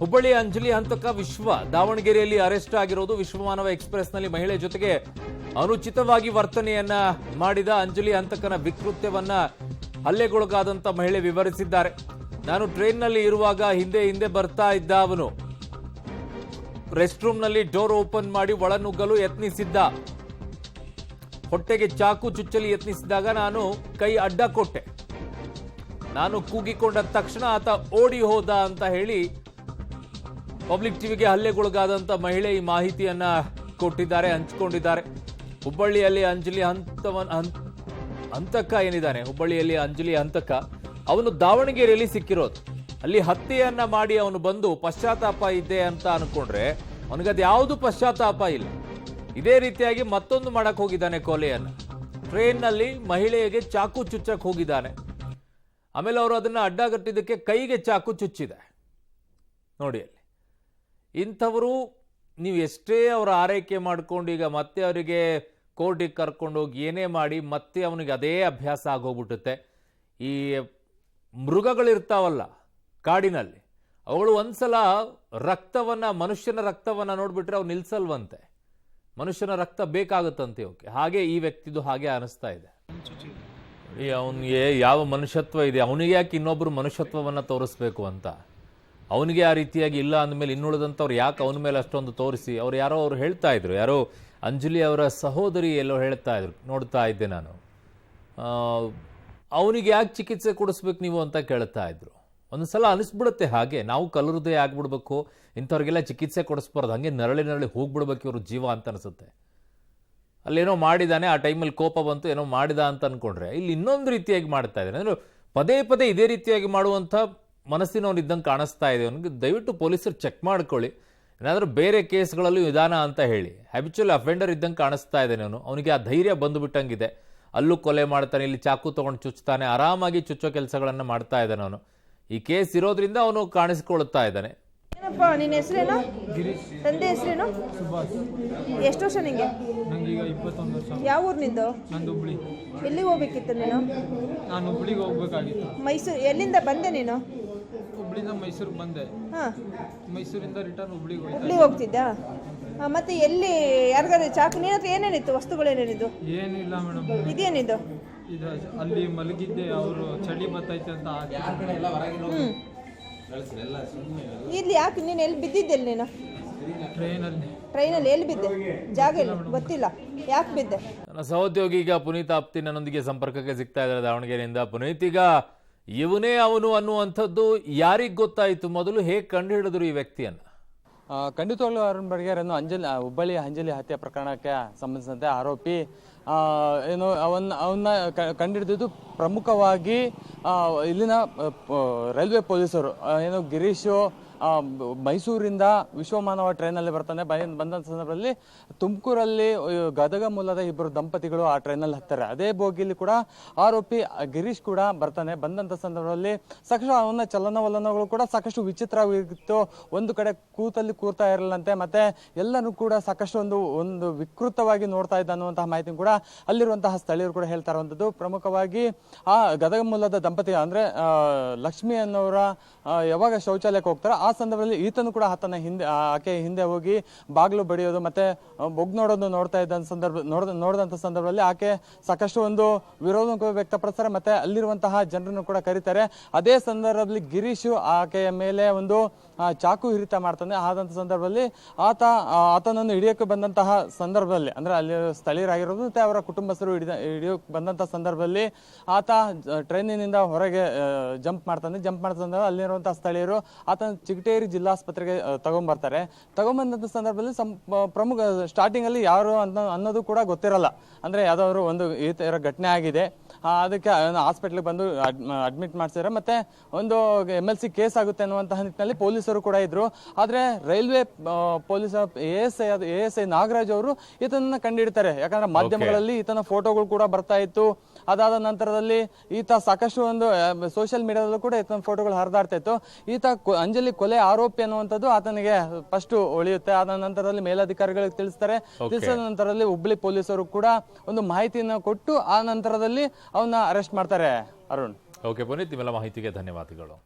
ಹುಬ್ಬಳ್ಳಿಯ ಅಂಜಲಿ ಹಂತಕ ವಿಶ್ವ ದಾವಣಗೆರೆಯಲ್ಲಿ ಅರೆಸ್ಟ್ ಆಗಿರೋದು ವಿಶ್ವಮಾನವ ಎಕ್ಸ್‌ಪ್ರೆಸ್‌ನಲ್ಲಿ ಮಹಿಳೆ ಜೊತೆಗೆ ಅನುಚಿತವಾಗಿ ವರ್ತನೆಯನ್ನ ಮಾಡಿದ ಅಂಜಲಿ ಹಂತಕನ ವಿಕೃತ್ಯವನ್ನ ಹಲ್ಲೆಗೊಳಗಾದಂತ ಮಹಿಳೆ ವಿವರಿಸಿದ್ದಾರೆ. ನಾನು ಟ್ರೈನ್ನಲ್ಲಿ ಇರುವಾಗ ಹಿಂದೆ ಬರ್ತಾ ಇದ್ದ ಅವನು ರೆಸ್ಟ್ ರೂಮ್ನಲ್ಲಿ ಡೋರ್ ಓಪನ್ ಮಾಡಿ ಒಳನುಗ್ಗಲು ಯತ್ನಿಸಿದ್ದ. ಹೊಟ್ಟೆಗೆ ಚಾಕು ಚುಚ್ಚಲು ಯತ್ನಿಸಿದಾಗ ನಾನು ಕೈ ಅಡ್ಡ ಕೊಟ್ಟೆ. ನಾನು ಕೂಗಿಕೊಂಡ ತಕ್ಷಣ ಆತ ಓಡಿ ಹೋದ ಅಂತ ಹೇಳಿ ಪಬ್ಲಿಕ್ ಟಿವಿಗೆ ಹಲ್ಲೆಗೊಳಗಾದಂತ ಮಹಿಳೆ ಈ ಮಾಹಿತಿಯನ್ನ ಕೊಟ್ಟಿದ್ದಾರೆ, ಹಂಚಿಕೊಂಡಿದ್ದಾರೆ. ಹುಬ್ಬಳ್ಳಿಯಲ್ಲಿ ಅಂಜಲಿ ಹಂತಕ ಏನಿದ್ದಾನೆ, ಹುಬ್ಬಳ್ಳಿಯಲ್ಲಿ ಅಂಜಲಿ ಹಂತಕ ಅವನು ದಾವಣಗೆರೆಯಲ್ಲಿ ಸಿಕ್ಕಿರೋದು. ಅಲ್ಲಿ ಹತ್ಯೆಯನ್ನ ಮಾಡಿ ಅವನು ಬಂದು ಪಶ್ಚಾತ್ತಾಪ ಇದೆ ಅಂತ ಅನ್ಕೊಂಡ್ರೆ ಅವನಿಗದು ಯಾವುದು ಪಶ್ಚಾತ್ತಾಪ ಇಲ್ಲ. ಇದೇ ರೀತಿಯಾಗಿ ಮತ್ತೊಂದು ಮಾಡಕ್ ಹೋಗಿದ್ದಾನೆ ಕೊಲೆಯನ್ನ. ಟ್ರೈನ್ನಲ್ಲಿ ಮಹಿಳೆಗೆ ಚಾಕು ಚುಚ್ಚಕ್ ಹೋಗಿದ್ದಾನೆ. ಆಮೇಲೆ ಅವರು ಅದನ್ನ ಅಡ್ಡಗಟ್ಟಿದ್ದಕ್ಕೆ ಕೈಗೆ ಚಾಕು ಚುಚ್ಚಿದೆ. ನೋಡಿ ಅಲ್ಲಿ ಇಂಥವರು ನೀವು ಎಷ್ಟೇ ಅವರ ಆರೈಕೆ ಮಾಡ್ಕೊಂಡು ಈಗ ಮತ್ತೆ ಅವರಿಗೆ ಕೋರ್ಟಿಗೆ ಕರ್ಕೊಂಡೋಗಿ ಏನೇ ಮಾಡಿ ಮತ್ತೆ ಅವನಿಗೆ ಅದೇ ಅಭ್ಯಾಸ ಆಗೋಗ್ಬಿಟ್ಟುತ್ತೆ. ಈ ಮೃಗಗಳಿರ್ತಾವಲ್ಲ ಕಾಡಿನಲ್ಲಿ, ಅವುಗಳು ಒಂದ್ಸಲ ರಕ್ತವನ್ನ, ಮನುಷ್ಯನ ರಕ್ತವನ್ನ ನೋಡ್ಬಿಟ್ರೆ ಅವು ನಿಲ್ಸಲ್ವಂತೆ. ಮನುಷ್ಯನ ರಕ್ತ ಬೇಕಾಗುತ್ತಂತೆ ಓಕೆ. ಹಾಗೆ ಈ ವ್ಯಕ್ತಿದು ಹಾಗೆ ಅನಿಸ್ತಾ ಇದೆ. ಅವನಿಗೆ ಯಾವ ಮನುಷ್ಯತ್ವ ಇದೆ? ಅವನಿಗೆ ಯಾಕೆ ಇನ್ನೊಬ್ರು ಮನುಷ್ಯತ್ವವನ್ನ ತೋರಿಸ್ಬೇಕು ಅಂತ? ಅವನಿಗೆ ಆ ರೀತಿಯಾಗಿ ಇಲ್ಲ ಅಂದಮೇಲೆ ಇನ್ನುಳಿದಂಥವ್ರು ಯಾಕೆ ಅವನ ಮೇಲೆ ಅಷ್ಟೊಂದು ತೋರಿಸಿ? ಅವ್ರು ಹೇಳ್ತಾ ಇದ್ರು, ಯಾರೋ ಅಂಜಲಿ ಅವರ ಸಹೋದರಿ ಎಲ್ಲೋ ಹೇಳ್ತಾ ಇದ್ರು, ನೋಡ್ತಾ ಇದ್ದೆ ನಾನು. ಅವನಿಗೆ ಯಾಕೆ ಚಿಕಿತ್ಸೆ ಕೊಡಿಸ್ಬೇಕು ನೀವು ಅಂತ ಕೇಳ್ತಾ ಇದ್ರು. ಒಂದ್ಸಲ ಅನಿಸ್ಬಿಡುತ್ತೆ ಹಾಗೆ, ನಾವು ಕಲಹೃದಯ ಆಗ್ಬಿಡ್ಬೇಕು, ಇಂಥವ್ರಿಗೆಲ್ಲ ಚಿಕಿತ್ಸೆ ಕೊಡಿಸ್ಬಾರ್ದು, ಹಂಗೆ ನರಳಿ ಹೋಗ್ಬಿಡ್ಬೇಕು ಇವ್ರ ಜೀವ ಅಂತ ಅನಿಸುತ್ತೆ. ಅಲ್ಲೇನೋ ಮಾಡಿದಾನೆ, ಆ ಟೈಮಲ್ಲಿ ಕೋಪ ಬಂತು, ಏನೋ ಮಾಡಿದ ಅಂತ ಅನ್ಕೊಂಡ್ರೆ ಇಲ್ಲಿ ಇನ್ನೊಂದು ರೀತಿಯಾಗಿ ಮಾಡ್ತಾ ಇದ್ದಾನೆ. ಅಂದ್ರೆ ಪದೇ ಇದೇ ರೀತಿಯಾಗಿ ಮಾಡುವಂಥ ಮನಸ್ಸಿನವನಿದ್ದಂಗೆ ಕಾಣಿಸ್ತಾ ಇದೆ ಅವನಿಗೆ. ದಯವಿಟ್ಟು ಪೊಲೀಸರು ಚೆಕ್ ಮಾಡ್ಕೊಳ್ಳಿ, ಏನಾದರೂ ಬೇರೆ ಕೇಸ್ಗಳಲ್ಲೂ ವಿಧಾನ ಅಂತ ಹೇಳಿ. ಹ್ಯಾಬಿಚುವಲ್ ಅಫೆಂಡರ್ ಇದ್ದಂಗೆ ಕಾಣಿಸ್ತಾ ಇದ್ದಾನೆ ಅವನು. ಅವನಿಗೆ ಆ ಧೈರ್ಯ ಬಂದುಬಿಟ್ಟಂಗಿದೆ. ಅಲ್ಲೂ ಕೊಲೆ ಮಾಡ್ತಾನೆ, ಇಲ್ಲಿ ಚಾಕು ತೊಗೊಂಡು ಚುಚ್ತಾನೆ, ಆರಾಮಾಗಿ ಚುಚ್ಚೋ ಕೆಲಸಗಳನ್ನು ಮಾಡ್ತಾ ಇದ್ದಾನೆ ಅವನು. ಈ ಕೇಸ್ ಇರೋದ್ರಿಂದ ಅವನು ಕಾಣಿಸ್ಕೊಳ್ತಾ ಇದ್ದಾನೆ. ಏನಪ್ಪ ನಿನ್ನ ಹೆಸರೇನು? ತಂದೆ ಹೆಸರೇನು? ಎಷ್ಟು ವರ್ಷ ನಿಂಗೆ? ನನಗೀಗ 21 ವರ್ಷ. ಯಾವ ಊರು ನಿಂದು? ನಂದು ಹುಬ್ಳಿ. ಎಲ್ಲಿಗೆ ಹೋಗ್ಬೇಕಿತ್ತು ನೀನು? ನಾನು ಹುಬ್ಳಿಗೆ ಹೋಗ್ಬೇಕಾಗಿತ್ತು. ಮೈಸೂರು ಎಲ್ಲಿಂದ ಬಂದೆ ನೀನು? ಹುಬ್ಳಿಂದ ಮೈಸೂರಿಗೆ ಬಂದೆ. ಹಾಂ, ಮೈಸೂರಿಂದ ರಿಟರ್ನ್ ಹುಬ್ಳಿಗೆ ಹೋಯ್ತು. ಹುಬ್ಳಿಗೆ ಹೋಗ್ತಿದ್ದಾ? ಮತ್ತೆ ಎಲ್ಲಿ ಯಾರಿಗಾರು ಚಾಕು? ನಿನ್ನ ಹತ್ರ ಏನೇನಿತ್ತು? ವಸ್ತುಗಳೇನೇನಿದ್ದು? ಏನೂ ಇಲ್ಲ ಮೇಡಮ್. ಇದೇನಿದು? ಇದು ಅಲ್ಲಿ ಮಲಗಿದ್ದೆ, ಅವರು ಚಳಿ ಬತ್ತೈತೆ ಅಂತ ಇಲ್ಲಿ ಯಾಕೆ ನೀನು ಎಲ್ಲಿ ಬಿದ್ದಿದ್ದೆಲ್ಲಿ ನೀನು? ಟ್ರೈನಲ್ಲಿ ಎಲ್ಲಿ ಬಿದ್ದೆ? ಜಾಗ ಇಲ್ಲ ಗೊತ್ತಿಲ್ಲ, ಯಾಕೆ ಬಿದ್ದೆ? ನನ್ನ ಸಹೋದ್ಯೋಗಿ ಈಗ ಪುನೀತ್ ಆಪ್ತಿ ನನ್ನೊಂದಿಗೆ ಸಂಪರ್ಕಕ್ಕೆ ಸಿಗ್ತಾ ಇದ್ದಾರೆ ದಾವಣಗೆರೆಯಿಂದ. ಪುನೀತ್, ಈಗ ಇವನೇ ಅವನು ಅನ್ನುವಂಥದ್ದು ಯಾರಿಗೆ ಗೊತ್ತಾಯಿತು? ಮೊದಲು ಹೇಗೆ ಕಂಡು ಹಿಡಿದ್ರು ಈ ವ್ಯಕ್ತಿಯನ್ನ? ಖಂಡಿತವಾಗ್ಲೂ ಅರುಣ್ ಬಡಿಗೇರನ್ನು ಹುಬ್ಬಳ್ಳಿ ಅಂಜಲಿ ಹತ್ಯೆ ಪ್ರಕರಣಕ್ಕೆ ಸಂಬಂಧಿಸಿದಂತೆ ಆರೋಪಿ ಅವನ್ನ ಕಂಡುಹಿಡಿದಿದ್ದು ಪ್ರಮುಖವಾಗಿ ಇಲ್ಲಿನ ರೈಲ್ವೆ ಪೊಲೀಸರು. ಗಿರೀಶು ಮೈಸೂರಿಂದ ವಿಶ್ವಮಾನವ ಟ್ರೈನಲ್ಲಿ ಬರ್ತಾನೆ. ಬಂದಂಥ ಸಂದರ್ಭದಲ್ಲಿ ತುಮಕೂರಲ್ಲಿ ಗದಗ ಮೂಲದ ಇಬ್ಬರು ದಂಪತಿಗಳು ಆ ಟ್ರೈನಲ್ಲಿ ಹತ್ತಾರೆ. ಅದೇ ಬೋಗಿಲಿ ಕೂಡ ಆರೋಪಿ ಗಿರೀಶ್ ಕೂಡ ಬರ್ತಾನೆ. ಬಂದಂಥ ಸಂದರ್ಭದಲ್ಲಿ ಸಾಕಷ್ಟು ಅವನ ಚಲನವಲನಗಳು ಕೂಡ ಸಾಕಷ್ಟು ವಿಚಿತ್ರವಾಗಿತ್ತು. ಒಂದು ಕಡೆ ಕೂರ್ತಾ ಇರಲಿಲ್ಲಂತೆ, ಮತ್ತೆ ಎಲ್ಲರೂ ಕೂಡ ಸಾಕಷ್ಟು ಒಂದು ವಿಕೃತವಾಗಿ ನೋಡ್ತಾ ಇದ್ದ ಅನ್ನುವಂತಹ ಮಾಹಿತಿ ಕೂಡ ಅಲ್ಲಿರುವಂತಹ ಸ್ಥಳೀಯರು ಕೂಡ ಹೇಳ್ತಾ ಇರುವಂಥದ್ದು. ಪ್ರಮುಖವಾಗಿ ಆ ಗದಗ ಮೂಲದ ದಂಪತಿ ಅಂದ್ರೆ ಲಕ್ಷ್ಮಿ ಅನ್ನೋರ ಯಾವಾಗ ಶೌಚಾಲಯಕ್ಕೆ ಹೋಗ್ತಾರೋ ಆ ಸಂದರ್ಭದಲ್ಲಿ ಈತನು ಕೂಡ ಆಕೆ ಹಿಂದೆ ಹೋಗಿ ಬಾಗಿಲು ಬಡಿಯೋದು ಮತ್ತೆ ಬೊಗ್ ನೋಡೋದು ನೋಡಿದಂತ ಸಂದರ್ಭದಲ್ಲಿ ಆಕೆ ಸಾಕಷ್ಟು ಒಂದು ವಿರೋಧ ವ್ಯಕ್ತಪಡಿಸ್ತಾರೆ. ಮತ್ತೆ ಅಲ್ಲಿರುವಂತಹ ಜನರನ್ನು ಕೂಡ ಕರೀತಾರೆ. ಅದೇ ಸಂದರ್ಭದಲ್ಲಿ ಗಿರೀಶು ಆಕೆಯ ಮೇಲೆ ಒಂದು ಚಾಕು ಹಿರಿತ ಮಾಡ್ತಾನೆ. ಆದಂತ ಸಂದರ್ಭದಲ್ಲಿ ಆತನನ್ನು ಹಿಡಿಯೋಕೆ ಬಂದಂತಹ ಸಂದರ್ಭದಲ್ಲಿ ಅಂದ್ರೆ ಅಲ್ಲಿ ಸ್ಥಳೀಯರಾಗಿರೋದು ಮತ್ತೆ ಅವರ ಕುಟುಂಬಸ್ಥರು ಹಿಡಿಯೋಕೆ ಬಂದಂತಹ ಸಂದರ್ಭದಲ್ಲಿ ಆತ ಟ್ರೈನಿನಿಂದ ಹೊರಗೆ ಜಂಪ್ ಮಾಡ್ತಾನೆ. ಜಂಪ್ ಮಾಡಿದ ಸಂದರ್ಭ ಅಲ್ಲಿರುವಂತಹ ಸ್ಥಳೀಯರು ಆತನ ಚಿಗಟೇರಿ ಜಿಲ್ಲಾಸ್ಪತ್ರೆಗೆ ತಗೊಂಬಂದಂತ ಸಂದರ್ಭದಲ್ಲಿ ಪ್ರಮುಖ ಸ್ಟಾರ್ಟಿಂಗ್ ಅಲ್ಲಿ ಯಾರು ಅನ್ನೋದು ಕೂಡ ಗೊತ್ತಿರಲ್ಲ. ಅಂದ್ರೆ ಯಾವ್ದಾದ್ರು ಒಂದು ಈ ತರ ಘಟನೆ ಆಗಿದೆ, ಅದಕ್ಕೆ ಹಾಸ್ಪಿಟ್ಲಿಗೆ ಬಂದು ಅಡ್ಮಿಟ್ ಮಾಡ್ಸಿದ್ರೆ ಮತ್ತೆ ಒಂದು MLC ಕೇಸ್ ಆಗುತ್ತೆ ಅನ್ನುವಂತಹ ನಿಟ್ಟಿನಲ್ಲಿ ಪೊಲೀಸರು ಕೂಡ ಇದ್ರು. ಆದ್ರೆ ರೈಲ್ವೆ ಪೊಲೀಸ್ ASI ನಾಗರಾಜ್ ಅವರು ಈತನನ್ನ ಕಂಡುಹಿಡ್ತಾರೆ. ಯಾಕಂದ್ರೆ ಮಾಧ್ಯಮಗಳಲ್ಲಿ ಈತನ ಫೋಟೋಗಳು ಕೂಡ ಬರ್ತಾ ಇತ್ತು. ಅದಾದ ನಂತರದಲ್ಲಿ ಈತ ಸಾಕಷ್ಟು ಒಂದು ಸೋಷಿಯಲ್ ಮೀಡಿಯಾದಲ್ಲೂ ಕೂಡ ಈತನ ಫೋಟೋಗಳು ಹರಿದಾಡ್ತಾ ಇತ್ತು. ಈತ ಅಂಜಲಿ ಕೊಲೆ ಆರೋಪಿ ಅನ್ನುವಂಥದ್ದು ಆತನಿಗೆ ಫಸ್ಟ್ ಉಳಿಯುತ್ತೆ. ಆದ ನಂತರದಲ್ಲಿ ಮೇಲಧಿಕಾರಿಗಳಿಗೆ ತಿಳಿಸ್ತಾರೆ. ತಿಳಿಸಿದ ನಂತರದಲ್ಲಿ ಹುಬ್ಬಳ್ಳಿ ಪೊಲೀಸರು ಕೂಡ ಒಂದು ಮಾಹಿತಿಯನ್ನು ಕೊಟ್ಟು ಆ ನಂತರದಲ್ಲಿ ಅವನ್ನ ಅರೆಸ್ಟ್ ಮಾಡ್ತಾರೆ. ಅರುಣ್, ಓಕೆ ಪುನೀತ್, ನಿಮ್ಮೆಲ್ಲ ಮಾಹಿತಿಗೆ ಧನ್ಯವಾದಗಳು.